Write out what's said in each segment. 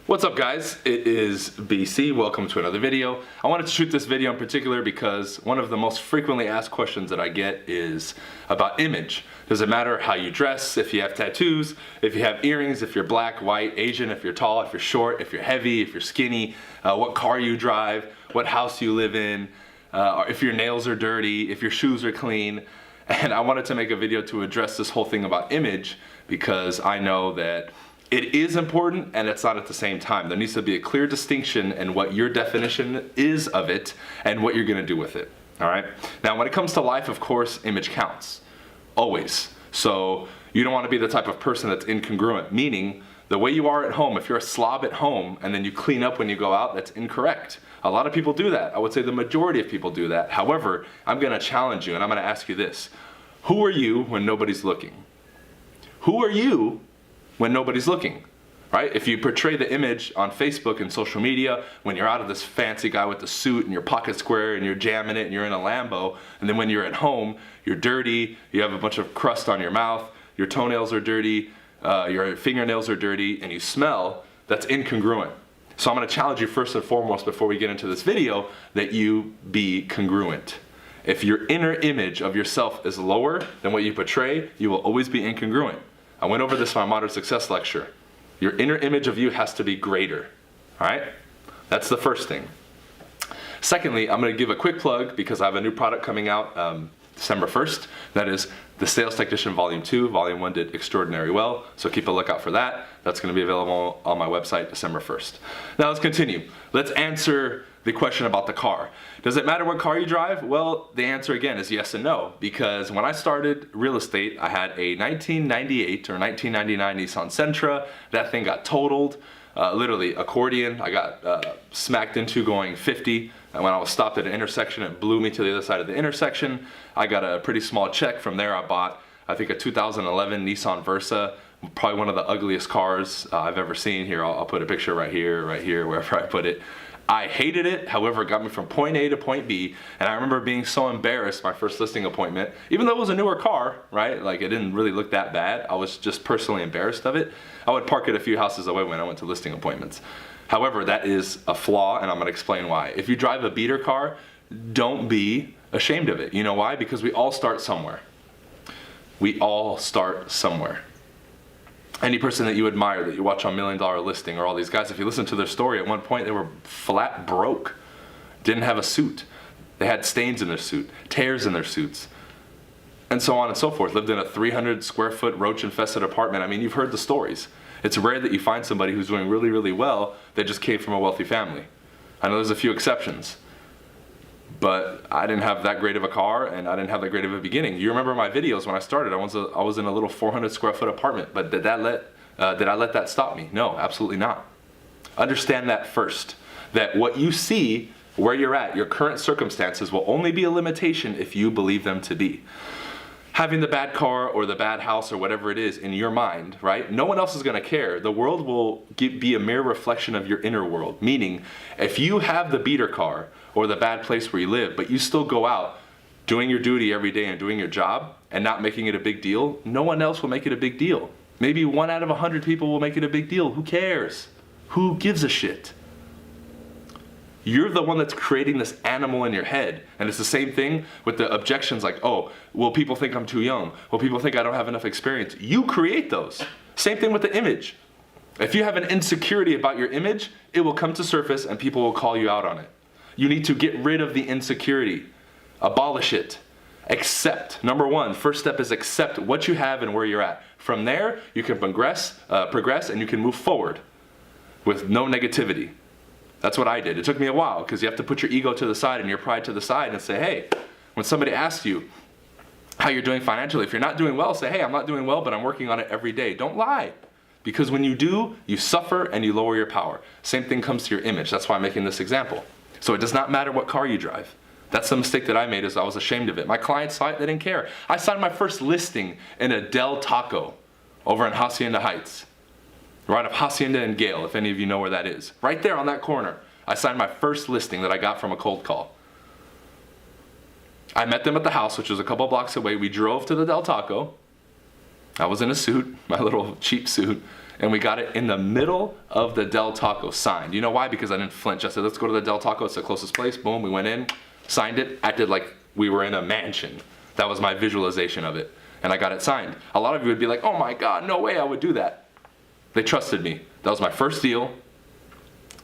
What's up, guys? It is BC. Welcome to another video. I wanted to shoot this video in particular because one of the most frequently asked questions that I get is about image. Does it matter how you dress, if you have tattoos, if you have earrings, if you're black, white, Asian, if you're tall, if you're short, if you're heavy, if you're skinny, what car you drive, what house you live in, or if your nails are dirty, if your shoes are clean. And I wanted to make a video to address this whole thing about image because I know that it is important and it's not at the same time. There needs to be a clear distinction in what your definition is of it and what you're gonna do with it, all right? Now, when it comes to life, of course, image counts, always. So you don't wanna be the type of person that's incongruent, meaning the way you are at home, if you're a slob at home and then you clean up when you go out, that's incorrect. A lot of people do that. I would say the majority of people do that. However, I'm gonna challenge you and I'm gonna ask you this. Who are you when nobody's looking? Who are you when nobody's looking, right? If you portray the image on Facebook and social media when you're out of this fancy guy with the suit and your pocket square and you're jamming it and you're in a Lambo, and then when you're at home, you're dirty, you have a bunch of crust on your mouth, your toenails are dirty, your fingernails are dirty, and you smell, that's incongruent. So I'm gonna challenge you first and foremost before we get into this video that you be congruent. If your inner image of yourself is lower than what you portray, you will always be incongruent. I went over this in my Modern Success lecture. Your inner image of you has to be greater, all right? That's the first thing. Secondly, I'm gonna give a quick plug because I have a new product coming out December 1st. That is the Sales Technician Volume 2. Volume 1 did extraordinarily well, so keep a lookout for that. That's gonna be available on my website December 1st. Now let's continue. Let's answer the question about the car. Does it matter what car you drive? Well, the answer again is yes and no, because when I started real estate, I had a 1998 or 1999 Nissan Sentra. That thing got totaled, literally accordion. I got smacked into going 50, and when I was stopped at an intersection, it blew me to the other side of the intersection. I got a pretty small check. From there, I bought, I think, a 2011 Nissan Versa, probably one of the ugliest cars I've ever seen. Here, I'll put a picture right here, wherever I put it. I hated it, however, it got me from point A to point B, and I remember being so embarrassed my first listing appointment, even though it was a newer car, right? Like, it didn't really look that bad. I was just personally embarrassed of it. I would park it a few houses away when I went to listing appointments. However, that is a flaw, and I'm gonna explain why. If you drive a beater car, don't be ashamed of it. You know why? Because we all start somewhere. We all start somewhere. Any person that you admire, that you watch on $1 Million Listing, or all these guys, if you listen to their story, at one point they were flat broke, didn't have a suit. They had stains in their suit, tears in their suits, and so on and so forth. Lived in a 300 square foot roach infested apartment. I mean, you've heard the stories. It's rare that you find somebody who's doing really, really well that just came from a wealthy family. I know there's a few exceptions, but I didn't have that great of a car and I didn't have that great of a beginning. You remember my videos when I started, I was in a little 400 square foot apartment, but did I let that stop me? No, absolutely not. Understand that first, that what you see, where you're at, your current circumstances will only be a limitation if you believe them to be. Having the bad car or the bad house or whatever it is in your mind, right? No one else is gonna care. The world will be a mere reflection of your inner world. Meaning, if you have the beater car or the bad place where you live, but you still go out doing your duty every day and doing your job and not making it a big deal, no one else will make it a big deal. Maybe 1 out of 100 people will make it a big deal. Who cares? Who gives a shit? You're the one that's creating this animal in your head. And it's the same thing with the objections like, oh, will people think I'm too young? Will people think I don't have enough experience? You create those. Same thing with the image. If you have an insecurity about your image, it will come to surface and people will call you out on it. You need to get rid of the insecurity. Abolish it. Accept. Number one, first step is accept what you have and where you're at. From there, you can progress and you can move forward with no negativity. That's what I did. It took me a while because you have to put your ego to the side and your pride to the side and say, hey, when somebody asks you how you're doing financially, if you're not doing well, say, hey, I'm not doing well, but I'm working on it every day. Don't lie. Because when you do, you suffer and you lower your power. Same thing comes to your image. That's why I'm making this example. So it does not matter what car you drive. That's the mistake that I made, is I was ashamed of it. My clients saw it, they didn't care. I signed my first listing in a Del Taco over in Hacienda Heights. Right off Hacienda and Gale, if any of you know where that is. Right there on that corner. I signed my first listing that I got from a cold call. I met them at the house, which was a couple blocks away. We drove to the Del Taco. I was in a suit, my little cheap suit, and we got it in the middle of the Del Taco sign. You know why? Because I didn't flinch. I said, let's go to the Del Taco. It's the closest place. Boom, we went in, signed it, acted like we were in a mansion. That was my visualization of it. And I got it signed. A lot of you would be like, oh my God, no way I would do that. They trusted me. That was my first deal.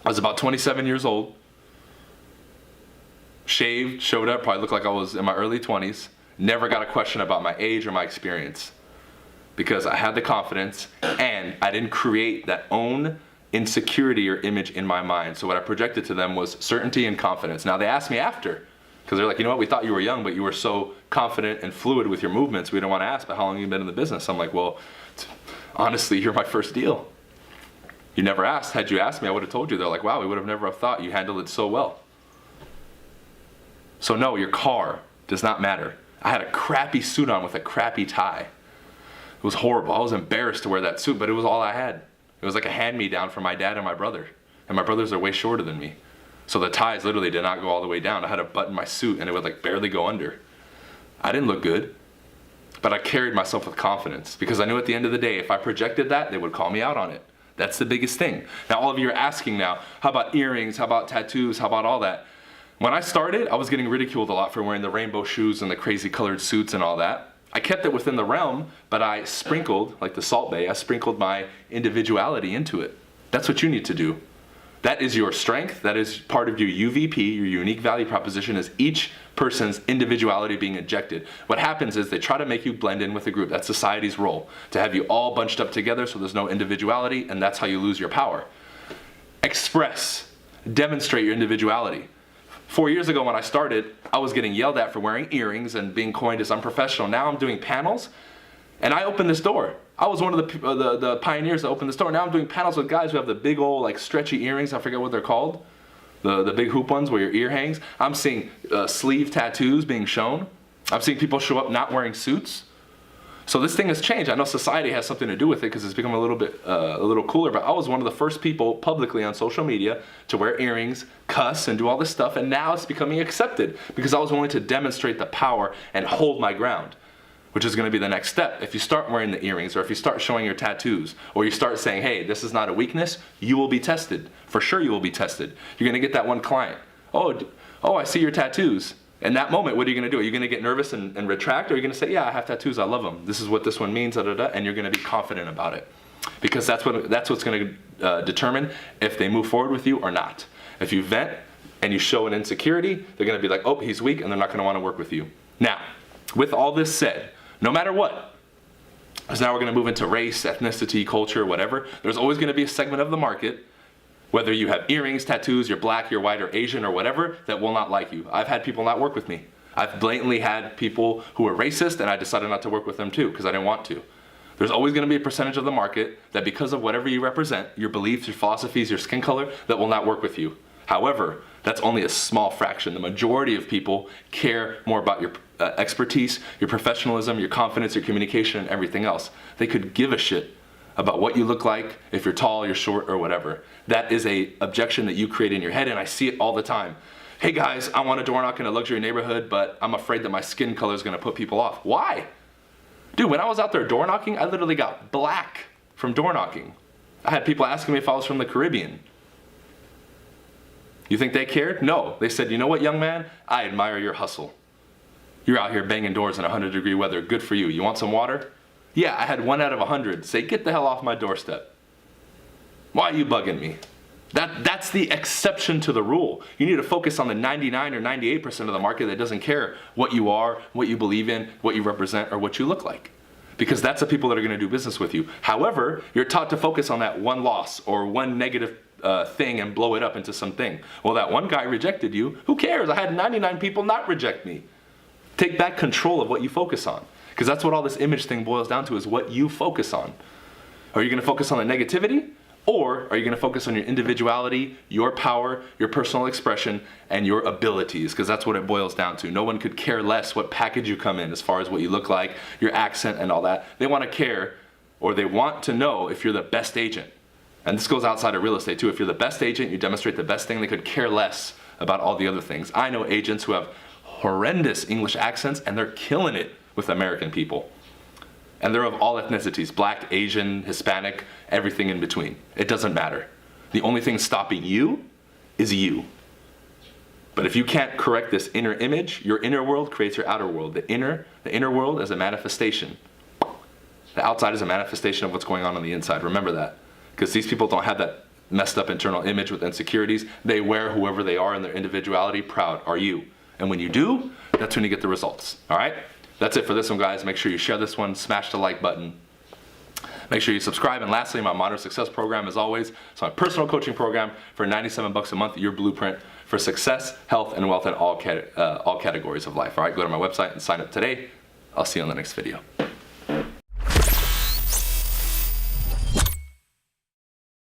I was about 27 years old. Shaved, showed up, probably looked like I was in my early 20s. Never got a question about my age or my experience. Because I had the confidence and I didn't create that own insecurity or image in my mind. So what I projected to them was certainty and confidence. Now they asked me after, because they're like, you know what, we thought you were young, but you were so confident and fluid with your movements, we don't want to ask, but how long have you been in the business? I'm like, well, honestly, you're my first deal. You never asked. Had you asked me, I would have told you. They're like, wow, we would have never have thought you handled it so well. So no, your car does not matter. I had a crappy suit on with a crappy tie. It was horrible. I was embarrassed to wear that suit, but it was all I had. It was like a hand-me-down from my dad and my brother. And my brothers are way shorter than me. So the ties literally did not go all the way down. I had to button my suit and it would like barely go under. I didn't look good, but I carried myself with confidence because I knew at the end of the day, if I projected that, they would call me out on it. That's the biggest thing. Now all of you are asking now, how about earrings? How about tattoos? How about all that? When I started, I was getting ridiculed a lot for wearing the rainbow shoes and the crazy colored suits and all that. I kept it within the realm, but I sprinkled, like the Salt Bae, I sprinkled my individuality into it. That's what you need to do. That is your strength. That is part of your UVP, your unique value proposition, is each person's individuality being injected. What happens is they try to make you blend in with the group. That's society's role, to have you all bunched up together so there's no individuality, and that's how you lose your power. Express, demonstrate your individuality. 4 years ago when I started, I was getting yelled at for wearing earrings and being coined as unprofessional. Now I'm doing panels, and I opened this door. I was one of the pioneers that opened this door. Now I'm doing panels with guys who have the big old like stretchy earrings. I forget what they're called. The big hoop ones where your ear hangs. I'm seeing sleeve tattoos being shown. I'm seeing people show up not wearing suits. So this thing has changed. I know society has something to do with it because it's become a little cooler, but I was one of the first people publicly on social media to wear earrings, cuss, and do all this stuff, and now it's becoming accepted because I was willing to demonstrate the power and hold my ground, which is going to be the next step. If you start wearing the earrings, or if you start showing your tattoos, or you start saying, hey, this is not a weakness, you will be tested. For sure you will be tested. You're going to get that one client. Oh, I see your tattoos. In that moment, what are you going to do? Are you going to get nervous and retract? Or are you going to say, yeah, I have tattoos, I love them. This is what this one means, and you're going to be confident about it. Because that's what's going to determine if they move forward with you or not. If you vent and you show an insecurity, they're going to be like, oh, he's weak, and they're not going to want to work with you. Now, with all this said, no matter what, because now we're going to move into race, ethnicity, culture, whatever, there's always going to be a segment of the market, whether you have earrings, tattoos, you're black, you're white, or Asian, or whatever, that will not like you. I've had people not work with me. I've blatantly had people who are racist, and I decided not to work with them too, because I didn't want to. There's always going to be a percentage of the market that because of whatever you represent, your beliefs, your philosophies, your skin color, that will not work with you. However, that's only a small fraction. The majority of people care more about your expertise, your professionalism, your confidence, your communication, and everything else. They could give a shit about what you look like, if you're tall, you're short, or whatever. That is a objection that you create in your head, and I see it all the time. Hey guys, I want to door knock in a luxury neighborhood, but I'm afraid that my skin color is going to put people off. Why? Dude, when I was out there door knocking, I literally got black from door knocking. I had people asking me if I was from the Caribbean. You think they cared? No. They said, you know what, young man? I admire your hustle. You're out here banging doors in 100-degree weather. Good for you. You want some water? Yeah, I had 1 out of 100 say, get the hell off my doorstep. Why are you bugging me? That's the exception to the rule. You need to focus on the 99 or 98% of the market that doesn't care what you are, what you believe in, what you represent, or what you look like. Because that's the people that are going to do business with you. However, you're taught to focus on that one loss or one negative thing and blow it up into something. Well, that one guy rejected you. Who cares? I had 99 people not reject me. Take back control of what you focus on. Because that's what all this image thing boils down to, is what you focus on. Are you going to focus on the negativity? Or are you going to focus on your individuality, your power, your personal expression, and your abilities? Because that's what it boils down to. No one could care less what package you come in as far as what you look like, your accent, and all that. They want to care, or they want to know if you're the best agent. And this goes outside of real estate too. If you're the best agent, you demonstrate the best thing, they could care less about all the other things. I know agents who have horrendous English accents, and they're killing it with American people. And they're of all ethnicities, Black, Asian, Hispanic, everything in between. It doesn't matter. The only thing stopping you is you. But if you can't correct this inner image, your inner world creates your outer world. The inner world is a manifestation. The outside is a manifestation of what's going on the inside. Remember that. Because these people don't have that messed up internal image with insecurities. They wear whoever they are in their individuality proud. Are you? And when you do, that's when you get the results. All right? That's it for this one, guys. Make sure you share this one. Smash the like button. Make sure you subscribe. And lastly, my Modern Success program, as always, it's my personal coaching program for $97 a month, your blueprint for success, health, and wealth in all categories of life. All right, go to my website and sign up today. I'll see you on the next video.